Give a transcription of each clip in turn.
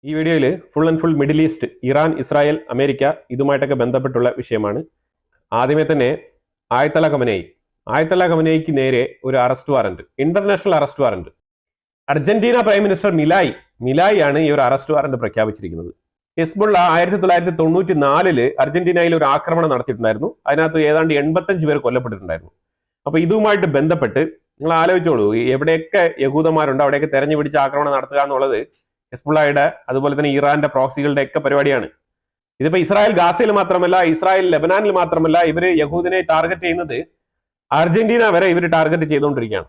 ഈ വീഡിയോയിൽ full and full Middle East, Iran, Israel, America ഇതുമായിട്ടൊക്കെ ബന്ധപ്പെട്ടുള്ള വിഷയമാണ്. ആദ്യമേ തന്നെ ആയത്തല്ല ഖമനേയിക്ക് നേരെ ഒരു arrest warrant, international arrest warrant. Argentina prime minister Milei ആണ് ഈ ഒരു അറസ്റ്റ് വാറന്റ് പ്രഖ്യാപിച്ചിരിക്കുന്നത്. ഹിസ്ബുള്ള 1994 അർജന്റീനയിൽ ഒരു ആക്രമണം നടത്തിയിട്ടുണ്ടായിരുന്നു. അതിനകത്ത് ഏതാണ്ട് 85 പേർ കൊല്ലപ്പെട്ടിട്ടുണ്ടായിരുന്നു. അപ്പൊ ഇതുമായിട്ട് ബന്ധപ്പെട്ട് നിങ്ങൾ ആലോചിച്ചോളൂ, എവിടെയൊക്കെ യഹൂദന്മാരുണ്ട് അവിടെയൊക്കെ തെരഞ്ഞു പിടിച്ച് ആക്രമണം നടത്തുക എന്നുള്ളത് ഹിസ്ബുള്ളയുടെ അതുപോലെ തന്നെ ഇറാന്റെ പ്രോക്സികളുടെ ഒക്കെ പരിപാടിയാണ്. ഇതിപ്പോ ഇസ്രായേൽ ഗാസയിൽ മാത്രമല്ല, ഇസ്രായേൽ ലെബനാനിൽ മാത്രമല്ല, ഇവര് യഹൂദിനെ ടാർഗറ്റ് ചെയ്യുന്നത് അർജന്റീന വരെ ഇവർ ടാർഗറ്റ് ചെയ്തുകൊണ്ടിരിക്കുകയാണ്.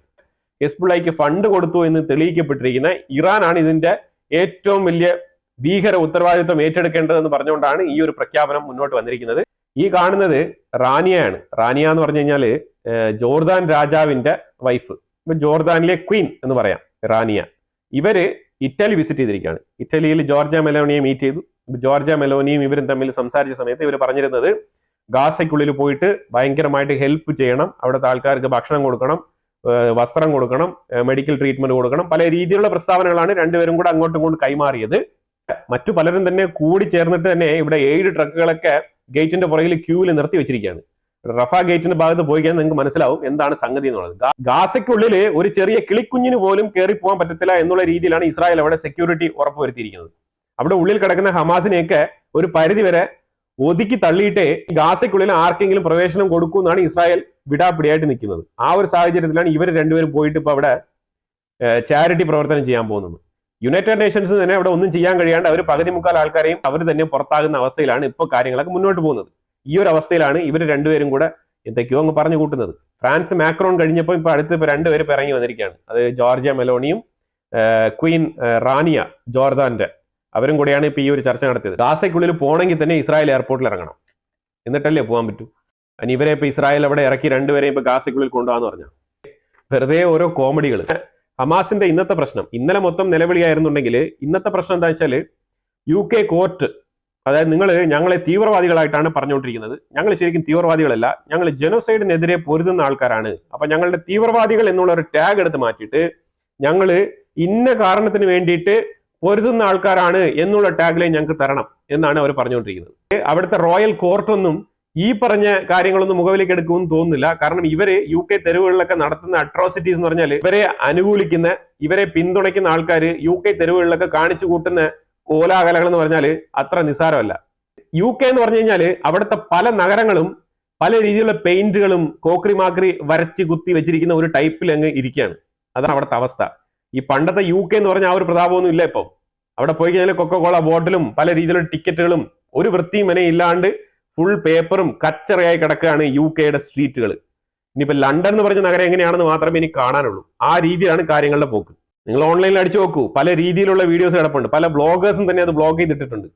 ഹിസ്ബുള്ളയ്ക്ക് ഫണ്ട് കൊടുത്തു എന്ന് തെളിയിക്കപ്പെട്ടിരിക്കുന്ന ഇറാനാണ് ഇതിന്റെ ഏറ്റവും വലിയ ഭീകര ഉത്തരവാദിത്വം ഏറ്റെടുക്കേണ്ടതെന്ന് പറഞ്ഞുകൊണ്ടാണ് ഈ ഒരു പ്രഖ്യാപനം മുന്നോട്ട് വന്നിരിക്കുന്നത്. ഈ കാണുന്നത് റാനിയാണ്. റാനിയ എന്ന് പറഞ്ഞു കഴിഞ്ഞാൽ ജോർദാൻ രാജാവിന്റെ വൈഫ്, ജോർദാനിലെ ക്വീൻ എന്ന് പറയാം റാനിയ. ഇവര് ഇറ്റലി വിസിറ്റ് ചെയ്തിരിക്കുകയാണ്. ഇറ്റലിയിൽ ജോർജിയ മെലോണിയെ മീറ്റ് ചെയ്തു. ജോർജിയ മെലോണിയും ഇവരും തമ്മിൽ സംസാരിച്ച സമയത്ത് ഇവർ പറഞ്ഞിരുന്നത് ഗാസയ്ക്കുള്ളിൽ പോയിട്ട് ഭയങ്കരമായിട്ട് ഹെൽപ്പ് ചെയ്യണം, അവിടുത്തെ ആൾക്കാർക്ക് ഭക്ഷണം കൊടുക്കണം, വസ്ത്രം കൊടുക്കണം, മെഡിക്കൽ ട്രീറ്റ്മെന്റ് കൊടുക്കണം, പല രീതിയിലുള്ള പ്രസ്താവനകളാണ് രണ്ടുപേരും കൂടെ അങ്ങോട്ടും ഇങ്ങോട്ടും കൈമാറിയത്. മറ്റു പലരും തന്നെ കൂടി ചേർന്നിട്ട് തന്നെ ഇവിടെ 7 ട്രക്കുകളൊക്കെ ഗേറ്റിന്റെ പുറകിൽ ക്യൂവിൽ നിർത്തി വെച്ചിരിക്കുകയാണ്. റഫ ഗേറ്റിന്റെ ഭാഗത്ത് പോയി കഴിഞ്ഞാൽ നിങ്ങൾക്ക് മനസ്സിലാവും എന്താണ് സംഗതി എന്നുള്ളത്. ഗാസയ്ക്കുള്ളിൽ ഒരു ചെറിയ കിളിക്കുഞ്ഞിന് പോലും കയറി പോകാൻ പറ്റത്തില്ല എന്നുള്ള രീതിയിലാണ് ഇസ്രായേൽ അവിടെ സെക്യൂരിറ്റി ഉറപ്പുവരുത്തിയിരിക്കുന്നത്. അവിടെ ഉള്ളിൽ കിടക്കുന്ന ഹമാസിനെയൊക്കെ ഒരു പരിധി വരെ ഒതുക്കി തള്ളിയിട്ടേ ഗാസയ്ക്കുള്ളിൽ ആർക്കെങ്കിലും പ്രവേശനം കൊടുക്കൂ എന്നാണ് ഇസ്രായേൽ വിടാപ്പിടിയായിട്ട് നിൽക്കുന്നത്. ആ ഒരു സാഹചര്യത്തിലാണ് ഇവർ രണ്ടുപേരും പോയിട്ട് ഇപ്പൊ അവിടെ ചാരിറ്റി പ്രവർത്തനം ചെയ്യാൻ പോകുന്നത്. യുണൈറ്റഡ് നേഷൻസ് തന്നെ അവിടെ ഒന്നും ചെയ്യാൻ കഴിയാണ്ട് അവർ പകുതി മുക്കാൽ ആൾക്കാരെയും അവർ തന്നെ പുറത്താകുന്ന അവസ്ഥയിലാണ് ഇപ്പോൾ കാര്യങ്ങളൊക്കെ മുന്നോട്ട് പോകുന്നത്. ഈ ഒരു അവസ്ഥയിലാണ് ഇവർ രണ്ടുപേരും കൂടെ എന്തൊക്കെയോ അങ്ങ് പറഞ്ഞു കൂട്ടുന്നത്. ഫ്രാൻസ് മാക്രോൺ കഴിഞ്ഞപ്പോൾ ഇപ്പൊ അടുത്ത് രണ്ടുപേരും ഇറങ്ങി വന്നിരിക്കുകയാണ്. അത് ജോർജിയ മെലോണിയും ക്വീൻ റാനിയ ജോർദാന്റെ, അവരും കൂടെയാണ് ഇപ്പൊ ഈ ഒരു ചർച്ച നടത്തിയത്. ഗാസയ്ക്കുള്ളിൽ പോകണമെങ്കിൽ തന്നെ ഇസ്രായേൽ എയർപോർട്ടിൽ ഇറങ്ങണം, എന്നിട്ടല്ലേ പോകാൻ പറ്റൂ. അതിന് ഇവരെ ഇപ്പൊ ഇസ്രായേൽ അവിടെ ഇറക്കി രണ്ടുപേരെയും ഇപ്പൊ ഗാസയ്ക്കുള്ളിൽ കൊണ്ടുപോകാന്ന് പറഞ്ഞു. വെറുതെ ഓരോ കോമഡികൾ. ഹമാസിന്റെ ഇന്നത്തെ പ്രശ്നം, ഇന്നലെ മൊത്തം നിലവിളിയായിരുന്നുണ്ടെങ്കിൽ ഇന്നത്തെ പ്രശ്നം എന്താ വെച്ചാൽ UK കോർട്ട്, അതായത് ഞങ്ങളെ തീവ്രവാദികളായിട്ടാണ് പറഞ്ഞുകൊണ്ടിരിക്കുന്നത്. ഞങ്ങൾ ശരിക്കും തീവ്രവാദികളല്ല, ഞങ്ങൾ ജനോസൈഡിനെതിരെ പൊരുതുന്ന ആൾക്കാരാണ്. അപ്പൊ ഞങ്ങളുടെ തീവ്രവാദികൾ എന്നുള്ള ഒരു ടാഗ് എടുത്ത് മാറ്റിയിട്ട് ഞങ്ങൾ ഇന്ന കാരണത്തിന് വേണ്ടിയിട്ട് പൊരുതുന്ന ആൾക്കാരാണ് എന്നുള്ള ടാഗ് ഞങ്ങൾക്ക് തരണം എന്നാണ് അവർ പറഞ്ഞുകൊണ്ടിരിക്കുന്നത്. അവിടുത്തെ റോയൽ കോർട്ടൊന്നും ഈ പറഞ്ഞ കാര്യങ്ങളൊന്നും മുഖവിലേക്ക് എടുക്കുമെന്ന് തോന്നുന്നില്ല. കാരണം ഇവര് UK തെരുവുകളിലൊക്കെ നടത്തുന്ന അട്രോസിറ്റീസ് എന്ന് പറഞ്ഞാൽ ഇവരെ അനുകൂലിക്കുന്ന, ഇവരെ പിന്തുണയ്ക്കുന്ന ആൾക്കാർ UK തെരുവുകളിലൊക്കെ കാണിച്ചു കൂട്ടുന്ന കോലാഹലങ്ങൾ എന്ന് പറഞ്ഞാൽ അത്ര നിസ്സാരമല്ല. UK എന്ന് പറഞ്ഞു കഴിഞ്ഞാൽ അവിടുത്തെ പല നഗരങ്ങളും പല രീതിയിലുള്ള പെയിന്റുകളും കോക്രി മാക്രി വരച്ച് കുത്തി വെച്ചിരിക്കുന്ന ഒരു ടൈപ്പിൽ അങ്ങ് ഇരിക്കുകയാണ്. അതാണ് അവിടുത്തെ അവസ്ഥ. ഈ പണ്ടത്തെ UK എന്ന് പറഞ്ഞാൽ ആ ഒരു പ്രതാപമൊന്നും ഇല്ല. ഇപ്പം അവിടെ പോയി കഴിഞ്ഞാൽ കൊക്കക്കോള ബോട്ടിലും പല രീതിയിലുള്ള ടിക്കറ്റുകളും ഒരു വൃത്തിയും മെനയും ഇല്ലാണ്ട് ഫുൾ പേപ്പറും കച്ചറയായി കിടക്കുകയാണ് UKയുടെ സ്ട്രീറ്റുകൾ. ഇനിയിപ്പോ ലണ്ടൻ എന്ന് പറഞ്ഞ നഗരം എങ്ങനെയാണെന്ന് മാത്രമേ എനിക്ക് കാണാനുള്ളൂ. ആ രീതിയിലാണ് കാര്യങ്ങളുടെ പോക്ക്. നിങ്ങൾ ഓൺലൈനിൽ അടിച്ചു നോക്കൂ, പല രീതിയിലുള്ള വീഡിയോസ് കിടപ്പുണ്ട്. പല ബ്ലോഗേഴ്സും തന്നെ അത് ബ്ലോഗ് ചെയ്തിട്ടുണ്ട്.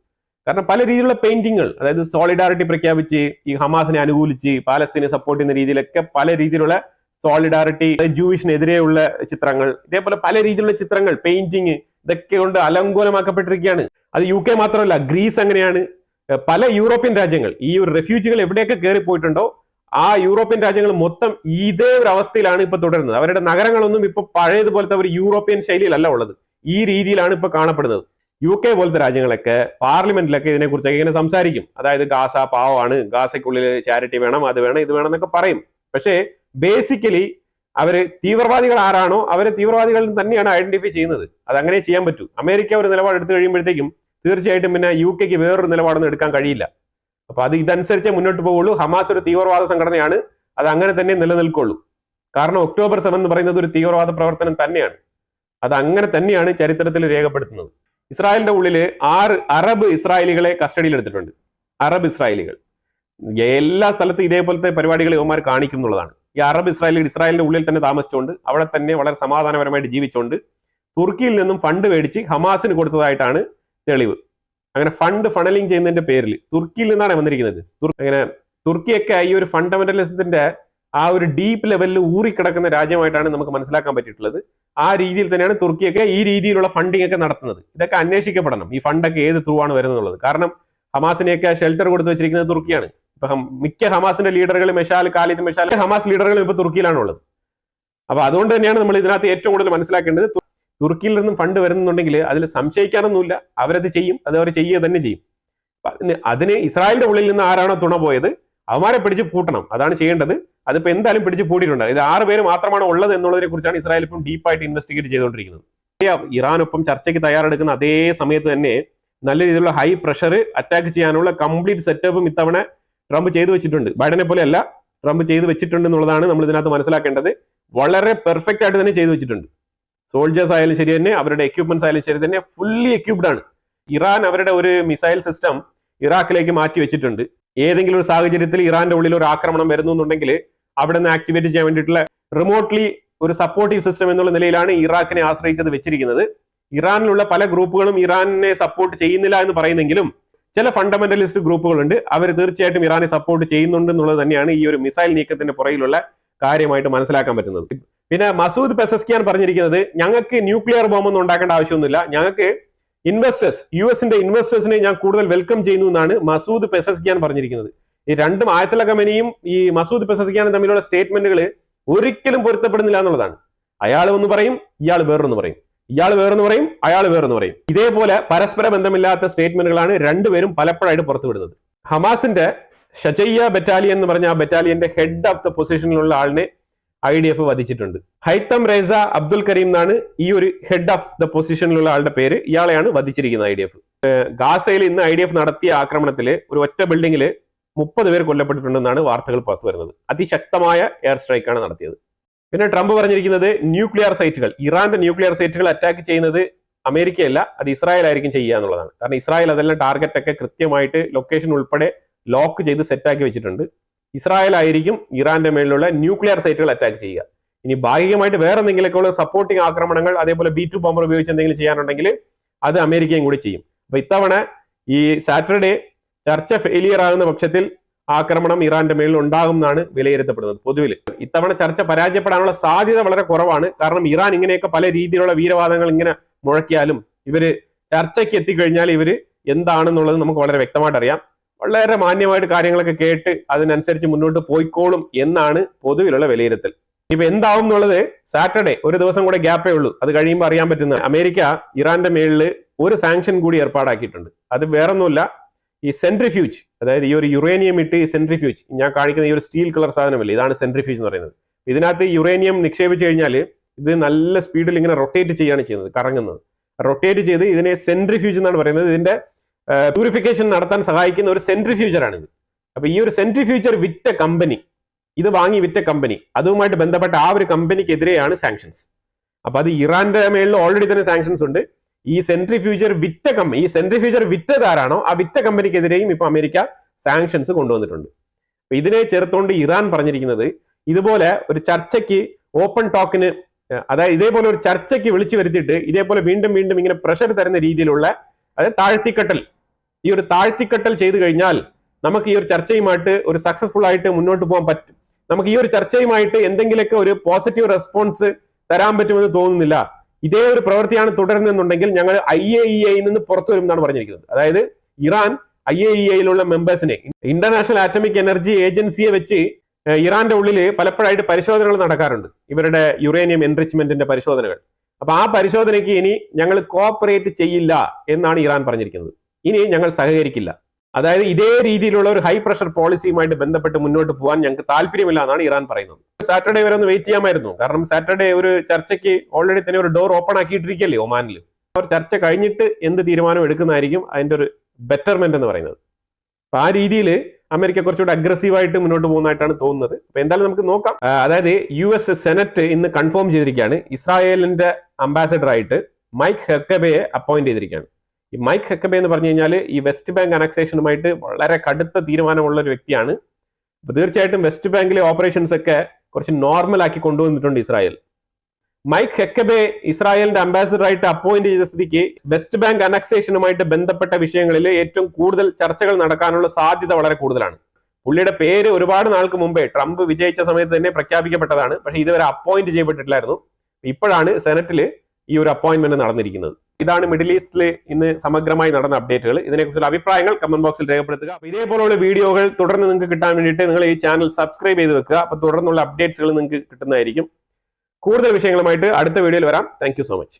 കാരണം പല രീതിയിലുള്ള പെയിന്റിങ്ങൾ, അതായത് സോളിഡാരിറ്റി പ്രഖ്യാപിച്ച് ഈ ഹമാസിനെ അനുകൂലിച്ച് പാലസ്തീനെ സപ്പോർട്ട് ചെയ്യുന്ന രീതിയിലൊക്കെ പല രീതിയിലുള്ള സോളിഡാരിറ്റി, ജൂവിഷിനെതിരെയുള്ള ചിത്രങ്ങൾ, ഇതേപോലെ പല രീതിയിലുള്ള ചിത്രങ്ങൾ, പെയിന്റിങ്, ഇതൊക്കെ കൊണ്ട് അലങ്കോലമാക്കപ്പെട്ടിരിക്കുകയാണ്. അത് UK മാത്രമല്ല, ഗ്രീസ് അങ്ങനെയാണ്. പല യൂറോപ്യൻ രാജ്യങ്ങൾ, ഈ ഒരു റെഫ്യൂജികൾ എവിടെയൊക്കെ കയറി പോയിട്ടുണ്ടോ ആ യൂറോപ്യൻ രാജ്യങ്ങൾ മൊത്തം ഇതേ ഒരു അവസ്ഥയിലാണ് ഇപ്പൊ തുടരുന്നത്. അവരുടെ നഗരങ്ങളൊന്നും ഇപ്പൊ പഴയതുപോലത്തെ ഒരു യൂറോപ്യൻ ശൈലിയിലല്ല ഉള്ളത്. ഈ രീതിയിലാണ് ഇപ്പൊ കാണപ്പെടുന്നത്. UK പോലത്തെ രാജ്യങ്ങളൊക്കെ പാർലമെന്റിലൊക്കെ ഇതിനെക്കുറിച്ചൊക്കെ ഇങ്ങനെ സംസാരിക്കും. അതായത് ഗാസ പാവമാണ്, ഗാസയ്ക്കുള്ളിൽ ചാരിറ്റി വേണം, അത് വേണം, ഇത് വേണം എന്നൊക്കെ പറയും. പക്ഷേ ബേസിക്കലി അവര് തീവ്രവാദികൾ ആരാണോ അവരെ തീവ്രവാദികൾ തന്നെയാണ് ഐഡന്റിഫൈ ചെയ്യുന്നത്. അതങ്ങനെ ചെയ്യാൻ പറ്റൂ. അമേരിക്ക ഒരു നിലപാട് എടുത്തു കഴിയുമ്പോഴത്തേക്കും തീർച്ചയായിട്ടും പിന്നെ UKക്ക് വേറൊരു നിലപാടൊന്നും എടുക്കാൻ കഴിയില്ല. അപ്പൊ അത് ഇതനുസരിച്ചേ മുന്നോട്ട് പോവുള്ളൂ. ഹമാസ് ഒരു തീവ്രവാദ സംഘടനയാണ്, അത് അങ്ങനെ തന്നെ നിലനിൽക്കുള്ളൂ. കാരണം October 7 എന്ന് പറയുന്നത് ഒരു തീവ്രവാദ പ്രവർത്തനം തന്നെയാണ്. അത് അങ്ങനെ തന്നെയാണ് ചരിത്രത്തിൽ രേഖപ്പെടുത്തുന്നത്. ഇസ്രായേലിന്റെ ഉള്ളിൽ 6 അറബ് ഇസ്രായേലികളെ കസ്റ്റഡിയിൽ എടുത്തിട്ടുണ്ട്. അറബ് ഇസ്രായേലികൾ എല്ലാ സ്ഥലത്തും ഇതേപോലത്തെ പരിപാടികൾ ഇവന്മാർ കാണിക്കും എന്നുള്ളതാണ്. ഈ അറബ് ഇസ്രായേലികൾ ഇസ്രായേലിന്റെ ഉള്ളിൽ തന്നെ താമസിച്ചുകൊണ്ട് അവിടെ തന്നെ വളരെ സമാധാനപരമായിട്ട് ജീവിച്ചുകൊണ്ട് തുർക്കിയിൽ നിന്നും ഫണ്ട് മേടിച്ച് ഹമാസിന് കൊടുത്തതായിട്ടാണ് തെളിവ്. അങ്ങനെ ഫണ്ട് ഫണലിംഗ് ചെയ്യുന്നതിന്റെ പേരിൽ തുർക്കിയിൽ നിന്നാണ് വന്നിരിക്കുന്നത്. അങ്ങനെ തുർക്കിയൊക്കെ ഈ ഒരു ഫണ്ടമെന്റലിസത്തിന്റെ ആ ഒരു ഡീപ്പ് ലെവലിൽ ഊറിക്കിടക്കുന്ന രാജ്യമായിട്ടാണ് നമുക്ക് മനസ്സിലാക്കാൻ പറ്റിയിട്ടുള്ളത്. ആ രീതിയിൽ തന്നെയാണ് തുർക്കിയൊക്കെ ഈ രീതിയിലുള്ള ഫണ്ടിങ് ഒക്കെ നടത്തുന്നത്. ഇതൊക്കെ അന്വേഷിക്കപ്പെടണം, ഈ ഫണ്ടൊക്കെ ഏത് ത്രൂ ആണ് വരുന്നത്. കാരണം ഹമാസിനെയൊക്കെ ഷെൽട്ടർ കൊടുത്തു വെച്ചിരിക്കുന്നത് തുർക്കിയാണ്. ഇപ്പൊ മിക്ക ഹമാസിന്റെ ലീഡറുകൾ ഖാലിദ് മെഷാൽ ഹമാസ് ലീഡറുകളും ഇപ്പൊ തുർക്കിയിലാണുള്ളത്. അപ്പൊ അതുകൊണ്ട് തന്നെയാണ് നമ്മൾ ഇതിനകത്ത് ഏറ്റവും കൂടുതൽ മനസ്സിലാക്കേണ്ടത് തുർക്കിയിൽ നിന്നും ഫണ്ട് വരുന്നുണ്ടെങ്കിൽ അതിൽ സംശയിക്കാനൊന്നുമില്ല, അവരത് ചെയ്യും, അത് അവർ ചെയ്യുക തന്നെ ചെയ്യും. അതിന് ഇസ്രായേലിന്റെ ഉള്ളിൽ നിന്ന് ആരാണോ തുണ പോയത് അവന്മാരെ പിടിച്ച് പൂട്ടണം, അതാണ് ചെയ്യേണ്ടത്. അതിപ്പോ എന്തായാലും പിടിച്ച് പൂട്ടിയിട്ടുണ്ട്. ഇത് 6 പേര് മാത്രമാണ് ഉള്ളത് എന്നുള്ളതിനെ കുറിച്ചാണ് ഇസ്രായേൽ ഇപ്പം ഡീപ്പായിട്ട് ഇൻവെസ്റ്റിഗേറ്റ് ചെയ്തുകൊണ്ടിരിക്കുന്നത്. ഇറാനൊപ്പം ചർച്ചയ്ക്ക് തയ്യാറെടുക്കുന്ന അതേ സമയത്ത് തന്നെ നല്ല രീതിയിലുള്ള ഹൈ പ്രഷർ അറ്റാക്ക് ചെയ്യാനുള്ള കംപ്ലീറ്റ് സെറ്റപ്പും ഇത്തവണ ട്രംപ് ചെയ്തു വെച്ചിട്ടുണ്ട്. ബൈഡനെ പോലെ അല്ല, ട്രംപ് ചെയ്തു വെച്ചിട്ടുണ്ട് എന്നുള്ളതാണ് നമ്മൾ ഇതിനകത്ത് മനസ്സിലാക്കേണ്ടത്. വളരെ പെർഫെക്റ്റ് ആയിട്ട് തന്നെ ചെയ്തു വെച്ചിട്ടുണ്ട്. സോൾജേഴ്സ് ആയാലും ശരി തന്നെ, അവരുടെ എക്യുപ്മെന്റ്സ് ആയാലും ശരി തന്നെ ഫുള്ളി എക്യുപ്ഡ് ആണ്. ഇറാൻ അവരുടെ ഒരു മിസൈൽ സിസ്റ്റം ഇറാഖിലേക്ക് മാറ്റി വെച്ചിട്ടുണ്ട്. ഏതെങ്കിലും ഒരു സാഹചര്യത്തിൽ ഇറാന്റെ ഉള്ളിൽ ഒരു ആക്രമണം വരുന്നു എന്നുണ്ടെങ്കിൽ അവിടെ നിന്ന് ആക്ടിവേറ്റ് ചെയ്യാൻ വേണ്ടിയിട്ടുള്ള റിമോട്ട്ലി ഒരു സപ്പോർട്ടീവ് സിസ്റ്റം എന്നുള്ള നിലയിലാണ് ഇറാഖിനെ ആശ്രയിച്ചത് വെച്ചിരിക്കുന്നത്. ഇറാനിലുള്ള പല ഗ്രൂപ്പുകളും ഇറാനെ സപ്പോർട്ട് ചെയ്യുന്നില്ല എന്ന് പറയുന്നെങ്കിലും ചില ഫണ്ടമെന്റലിസ്റ്റ് ഗ്രൂപ്പുകളുണ്ട്, അവർ തീർച്ചയായിട്ടും ഇറാനെ സപ്പോർട്ട് ചെയ്യുന്നുണ്ട് എന്നുള്ളത് തന്നെയാണ് ഈ ഒരു മിസൈൽ നീക്കത്തിന്റെ പുറകിലുള്ള കാര്യമായിട്ട് മനസ്സിലാക്കാൻ പറ്റുന്നത്. പിന്നെ മസൂദ് പെസസ്കിയാൻ പറഞ്ഞിരിക്കുന്നത്, ഞങ്ങൾക്ക് ന്യൂക്ലിയർ ബോംബൊന്നും ഉണ്ടാക്കേണ്ട ആവശ്യമൊന്നുമില്ല, ഞങ്ങൾക്ക് ഇൻവെസ്റ്റേഴ്സ്, US-ന്റെ ഇൻവെസ്റ്റേഴ്സിനെ ഞാൻ കൂടുതൽ വെൽക്കം ചെയ്യുന്നു എന്നാണ് മസൂദ് പെസസ്കിയാൻ പറഞ്ഞിരിക്കുന്നത്. ഈ രണ്ടും ആയത്തുൽ ഖമനിയും ഈ മസൂദ് പെസസ്കിയാനും തമ്മിലുള്ള സ്റ്റേറ്റ്മെന്റുകൾ ഒരിക്കലും പൊരുത്തപ്പെടുന്നില്ല എന്നുള്ളതാണ്. അയാൾ ഒന്ന് പറയും, ഇയാൾ വേറൊന്ന് പറയും, ഇയാൾ വേറൊന്ന് പറയും, അയാൾ വേറൊന്ന് പറയും. ഇതേപോലെ പരസ്പര ബന്ധമില്ലാത്ത സ്റ്റേറ്റ്മെന്റുകളാണ് രണ്ടുപേരും പലപ്പോഴായിട്ട് പുറത്തുവിടുന്നത്. ഹമാസിന്റെ ഷജയ്യ ബറ്റാലിയൻ എന്ന് പറഞ്ഞ ആ ബറ്റാലിയന്റെ ഹെഡ് ഓഫ് ദ പൊസിഷനിലുള്ള ആളിനെ IDF വധിച്ചിട്ടുണ്ട്. ഹൈത്തം റേസ അബ്ദുൽ കരീം എന്നാണ് ഈ ഒരു ഹെഡ് ഓഫ് ദ പൊസിഷനിലുള്ള ആളുടെ പേര്. ഇയാളെയാണ് വധിച്ചിരിക്കുന്നത് IDF. ഗാസയിൽ ഇന്ന് IDF നടത്തിയ ആക്രമണത്തിൽ ഒരു ഒറ്റ ബിൽഡിംഗിൽ 30 പേർ കൊല്ലപ്പെട്ടിട്ടുണ്ടെന്നാണ് വാർത്തകൾ പുറത്തു വരുന്നത്. അതിശക്തമായ എയർ സ്ട്രൈക്കാണ് നടത്തിയത്. പിന്നെ ട്രംപ് പറഞ്ഞിരിക്കുന്നത് ന്യൂക്ലിയർ സൈറ്റുകൾ, ഇറാന്റെ ന്യൂക്ലിയർ സൈറ്റുകൾ അറ്റാക്ക് ചെയ്യുന്നത് അമേരിക്കയല്ല, അത് ഇസ്രായേൽ ആയിരിക്കും ചെയ്യുക എന്നുള്ളതാണ്. കാരണം ഇസ്രായേൽ അതെല്ലാം ടാർഗറ്റ് ഒക്കെ കൃത്യമായിട്ട് ലൊക്കേഷൻ ഉൾപ്പെടെ ലോക്ക് ചെയ്ത് സെറ്റാക്കി വെച്ചിട്ടുണ്ട്. ഇസ്രായേൽ ആയിരിക്കും ഇറാന്റെ മേളിലുള്ള ന്യൂക്ലിയർ സൈറ്റുകൾ അറ്റാക്ക് ചെയ്യുക. ഇനി ഭാഗികമായിട്ട് വേറെ എന്തെങ്കിലുമൊക്കെയുള്ള സപ്പോർട്ടിംഗ് ആക്രമണങ്ങൾ, അതേപോലെ B2 ബോംബർ ഉപയോഗിച്ച് എന്തെങ്കിലും ചെയ്യാനുണ്ടെങ്കിൽ അത് അമേരിക്കയും കൂടി ചെയ്യും. അപ്പൊ ഇത്തവണ ഈ സാറ്റർഡേ ചർച്ച ഫെയിലിയർ ആകുന്ന പക്ഷത്തിൽ ആക്രമണം ഇറാന്റെ മേളിൽ ഉണ്ടാകും എന്നാണ് വിലയിരുത്തപ്പെടുന്നത്. പൊതുവിൽ ഇത്തവണ ചർച്ച പരാജയപ്പെടാനുള്ള സാധ്യത വളരെ കുറവാണ്. കാരണം ഇറാൻ ഇങ്ങനെയൊക്കെ പല രീതിയിലുള്ള വീരവാദങ്ങൾ ഇങ്ങനെ മുഴക്കിയാലും ഇവര് ചർച്ചയ്ക്ക് എത്തിക്കഴിഞ്ഞാൽ ഇവര് എന്താണെന്നുള്ളത് നമുക്ക് വളരെ വ്യക്തമായിട്ട് അറിയാം. വളരെ മാന്യമായിട്ട് കാര്യങ്ങളൊക്കെ കേട്ട് അതിനനുസരിച്ച് മുന്നോട്ട് പോയിക്കോളും എന്നാണ് പൊതുവിലുള്ള വിലയിരുത്തൽ. ഇപ്പൊ എന്താവും എന്നുള്ളത് സാറ്റർഡേ ഒരു ദിവസം കൂടെ ഗ്യാപ്പേ ഉള്ളൂ, അത് കഴിയുമ്പോൾ അറിയാൻ പറ്റുന്ന. അമേരിക്ക ഇറാന്റെ മേളിൽ ഒരു സാങ്ഷൻ കൂടി ഏർപ്പാടാക്കിയിട്ടുണ്ട്. അത് വേറൊന്നുമില്ല, ഈ സെൻട്രിഫ്യൂജ്, അതായത് ഈ ഒരു യുറേനിയം ഇട്ട് ഈ സെൻട്രിഫ്യൂജ്, ഞാൻ കാണിക്കുന്ന ഈ ഒരു സ്റ്റീൽ കളർ സാധനമല്ലേ, ഇതാണ് സെൻട്രിഫ്യൂജ് എന്ന് പറയുന്നത്. ഇതിനകത്ത് യുറേനിയം നിക്ഷേപിച്ചു കഴിഞ്ഞാൽ ഇത് നല്ല സ്പീഡിൽ ഇങ്ങനെ റൊട്ടേറ്റ് ചെയ്യാണ് ചെയ്യുന്നത്, കറങ്ങുന്നത്. റൊട്ടേറ്റ് ചെയ്ത് ഇതിനെ സെൻട്രിഫ്യൂജ് എന്നാണ് പറയുന്നത്. ഇതിന്റെ പ്യൂരിഫിക്കേഷൻ നടത്താൻ സഹായിക്കുന്ന ഒരു സെൻട്രിഫ്യൂജറാണിത്. അപ്പൊ ഈ ഒരു സെൻട്രിഫ്യൂജർ വിറ്റ കമ്പനി, ഇത് വാങ്ങി വിറ്റ കമ്പനി, അതുമായിട്ട് ബന്ധപ്പെട്ട ആ ഒരു കമ്പനിക്കെതിരെയാണ് സാങ്ഷൻസ്. അപ്പൊ അത് ഇറാന്റെ മേളിൽ ഓൾറെഡി തന്നെ സാങ്ഷൻസ് ഉണ്ട്. ഈ സെൻട്രിഫ്യൂജർ വിറ്റ കമ്പനി, ഈ സെൻട്രിഫ്യൂജർ വിറ്റതാരാണോ ആ വിറ്റ കമ്പനിക്കെതിരെയും ഇപ്പൊ അമേരിക്ക സാങ്ഷൻസ് കൊണ്ടുവന്നിട്ടുണ്ട്. അപ്പൊ ഇതിനെ ചേർത്തുകൊണ്ട് ഇറാൻ പറഞ്ഞിരിക്കുന്നത്, ഇതുപോലെ ഒരു ചർച്ചയ്ക്ക് ഓപ്പൺ ടോക്കിന്, അതായത് ഇതേപോലെ ഒരു ചർച്ചയ്ക്ക് വിളിച്ചു വരുത്തിയിട്ട് ഇതേപോലെ വീണ്ടും വീണ്ടും ഇങ്ങനെ പ്രഷർ തരുന്ന രീതിയിലുള്ള, അതായത് താഴ്ത്തിക്കെട്ടൽ, ഈ ഒരു താഴ്ത്തിക്കെട്ടൽ ചെയ്തു കഴിഞ്ഞാൽ നമുക്ക് ഈ ഒരു ചർച്ചയുമായിട്ട് ഒരു സക്സസ്ഫുൾ ആയിട്ട് മുന്നോട്ട് പോകാൻ പറ്റും. നമുക്ക് ഈ ഒരു ചർച്ചയുമായിട്ട് എന്തെങ്കിലുമൊക്കെ ഒരു പോസിറ്റീവ് റെസ്പോൺസ് തരാൻ പറ്റുമെന്ന് തോന്നുന്നില്ല. ഇതേ ഒരു പ്രവൃത്തിയാണ് തുടരുന്നെന്നുണ്ടെങ്കിൽ ഞങ്ങൾ IAEA നിന്ന് പുറത്തു വരും എന്നാണ് പറഞ്ഞിരിക്കുന്നത്. അതായത് ഇറാൻ IAEA-യിലുള്ള മെമ്പേഴ്സിനെ, ഇന്റർനാഷണൽ ആറ്റമിക് എനർജി ഏജൻസിയെ വെച്ച് ഇറാന്റെ ഉള്ളിൽ പലപ്പോഴായിട്ട് പരിശോധനകൾ നടക്കാറുണ്ട്, ഇവരുടെ യുറേനിയം എൻറിച്ച്മെന്റിന്റെ പരിശോധനകൾ. അപ്പൊ ആ പരിശോധനയ്ക്ക് ഇനി ഞങ്ങൾ കോപ്പറേറ്റ് ചെയ്യില്ല എന്നാണ് ഇറാൻ പറഞ്ഞിരിക്കുന്നത്. ഇനി ഞങ്ങൾ സഹകരിക്കില്ല. അതായത് ഇതേ രീതിയിലുള്ള ഒരു ഹൈ പ്രഷർ പോളിസിയുമായിട്ട് ബന്ധപ്പെട്ട് മുന്നോട്ട് പോകാൻ ഞങ്ങൾക്ക് താല്പര്യമില്ല എന്നാണ് ഇറാൻ പറയുന്നത്. സാറ്റർഡേ വരെ ഒന്ന് വെയിറ്റ് ചെയ്യാമായിരുന്നു. കാരണം സാറ്റർഡേ ഒരു ചർച്ചയ്ക്ക് ഓൾറെഡി തന്നെ ഒരു ഡോർ ഓപ്പൺ ആക്കിയിട്ടിരിക്കല്ലേ ഒമാനിൽ. ഒരു ചർച്ച കഴിഞ്ഞിട്ട് എന്ത് തീരുമാനം എടുക്കുന്നതായിരിക്കും അതിന്റെ ഒരു ബെറ്റർമെന്റ് എന്ന് പറയുന്നത്. അപ്പൊ ആ രീതിയിൽ അമേരിക്ക കുറച്ചുകൂടി അഗ്രസീവായിട്ട് മുന്നോട്ട് പോകുന്നതായിട്ടാണ് തോന്നുന്നത്. അപ്പൊ എന്തായാലും നമുക്ക് നോക്കാം. അതായത് US സെനറ്റ് ഇന്ന് കൺഫേം ചെയ്തിരിക്കുകയാണ്, ഇസ്രായേലിന്റെ അംബാസഡർ ആയിട്ട് മൈക്ക് ഹക്കബെയെ അപ്പോയിന്റ് ചെയ്തിരിക്കുകയാണ്. ഈ മൈക്ക് ഹക്കബെ എന്ന് പറഞ്ഞു കഴിഞ്ഞാൽ ഈ വെസ്റ്റ് ബാങ്ക് അനക്സേഷനുമായിട്ട് വളരെ കടുത്ത തീരുമാനമുള്ള ഒരു വ്യക്തിയാണ്. അപ്പൊ തീർച്ചയായിട്ടും വെസ്റ്റ് ബാങ്കിലെ ഓപ്പറേഷൻസ് ഒക്കെ കുറച്ച് നോർമൽ ആക്കി കൊണ്ടുവന്നിട്ടുണ്ട് ഇസ്രായേൽ. മൈക്ക് ഹക്കബെ ഇസ്രായേലിന്റെ അംബാസഡർ ആയിട്ട് അപ്പോയിന്റ് ചെയ്ത സ്ഥിതിക്ക് വെസ്റ്റ് ബാങ്ക് അനക്സേഷനുമായിട്ട് ബന്ധപ്പെട്ട വിഷയങ്ങളിൽ ഏറ്റവും കൂടുതൽ ചർച്ചകൾ നടക്കാനുള്ള സാധ്യത വളരെ കൂടുതലാണ്. പുള്ളിയുടെ പേര് ഒരുപാട് നാൾക്ക് മുമ്പേ ട്രംപ് വിജയിച്ച സമയത്ത് തന്നെ പ്രഖ്യാപിക്കപ്പെട്ടതാണ്. പക്ഷേ ഇതുവരെ അപ്പോയിന്റ് ചെയ്യപ്പെട്ടിട്ടില്ലായിരുന്നു. ഇപ്പോഴാണ് സെനറ്റിൽ ഈ ഒരു അപ്പോയിന്റ്മെന്റ് നടന്നിരിക്കുന്നത്. ഇതാണ് മിഡിൽ ഈസ്റ്റിൽ ഇന്ന് സമഗ്രമായി നടന്ന അപ്ഡേറ്റുകൾ. ഇതിനെക്കുറിച്ചുള്ള അഭിപ്രായങ്ങൾ കമന്റ് ബോക്സിൽ രേഖപ്പെടുത്തുക. അപ്പൊ ഇതേപോലുള്ള വീഡിയോകൾ തുടർന്ന് നിങ്ങൾക്ക് കിട്ടാൻ വേണ്ടിയിട്ട് നിങ്ങൾ ഈ ചാനൽ സബ്സ്ക്രൈബ് ചെയ്ത് വെക്കുക. അപ്പൊ തുടർന്നുള്ള അപ്ഡേറ്റ്സുകൾ നിങ്ങൾക്ക് കിട്ടുന്നതായിരിക്കും. കൂടുതൽ വിഷയങ്ങളുമായിട്ട് അടുത്ത വീഡിയോയിൽ വരാം. Thank you so much.